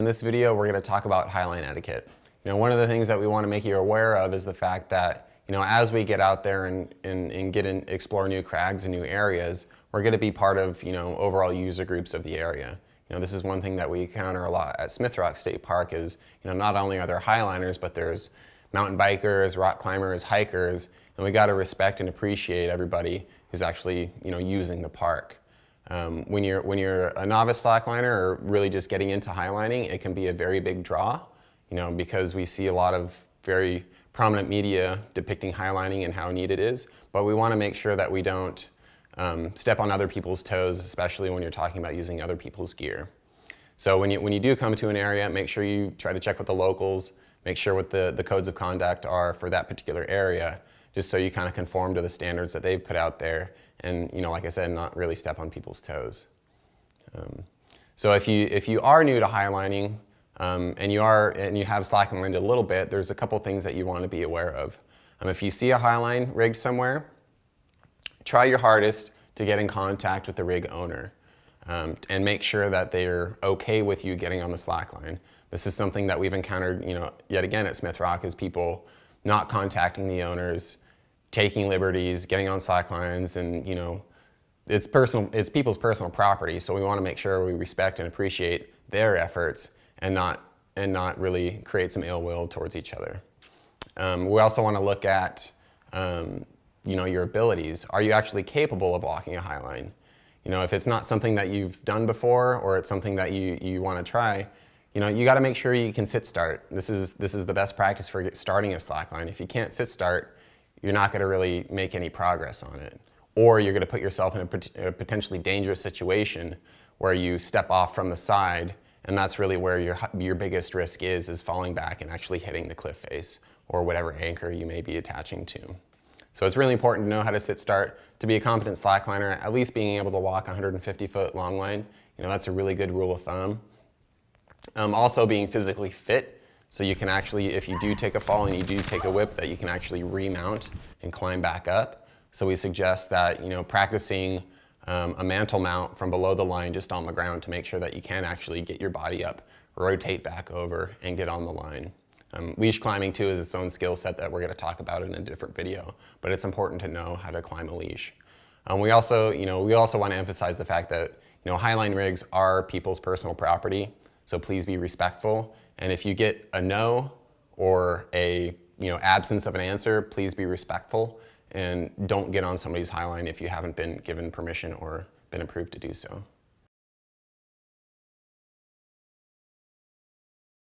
In this video, we're going to talk about highline etiquette. One of the things that we want to make you aware of is the fact that, as we get out there and explore new crags and new areas, we're going to be part of, overall user groups of the area. This is one thing that we encounter a lot at Smith Rock State Park is, not only are there highliners, but there's mountain bikers, rock climbers, hikers, and we got to respect and appreciate everybody who's actually, using the park. When you're a novice slackliner or really just getting into highlining, it can be a very big draw, because we see a lot of very prominent media depicting highlining and how neat it is, but we want to make sure that we don't step on other people's toes, especially when you're talking about using other people's gear. So when you do come to an area, make sure you try to check with the locals, make sure what the codes of conduct are for that particular area, just so you kind of conform to the standards that they've put out there and, like I said, not really step on people's toes. So if you are new to highlining and you have slacklined a little bit, there's a couple things that you want to be aware of. If you see a highline rigged somewhere, try your hardest to get in contact with the rig owner and make sure that they're okay with you getting on the slackline. This is something that we've encountered, yet again at Smith Rock, is people not contacting the owners, taking liberties, getting on slacklines, and it's people's personal property, so we want to make sure we respect and appreciate their efforts and not really create some ill will towards each other. We also want to look at your abilities. Are you actually capable of walking a highline? If it's not something that you've done before or it's something that you want to try, you got to make sure you can sit start. This is the best practice for starting a slackline. If you can't sit start, you're not going to really make any progress on it. Or you're going to put yourself in a potentially dangerous situation where you step off from the side, and that's really where your biggest risk is falling back and actually hitting the cliff face or whatever anchor you may be attaching to. So it's really important to know how to sit start. To be a competent slackliner, at least being able to walk 150-foot long line, that's a really good rule of thumb. Also being physically fit, so you can actually, if you do take a fall and you do take a whip, that you can actually remount and climb back up. So we suggest that, practicing a mantle mount from below the line just on the ground to make sure that you can actually get your body up, rotate back over, and get on the line. Leash climbing too is its own skill set that we're going to talk about in a different video, but it's important to know how to climb a leash. We also want to emphasize the fact that, highline rigs are people's personal property, so please be respectful. And if you get a no or a absence of an answer, please be respectful and don't get on somebody's highline if you haven't been given permission or been approved to do so.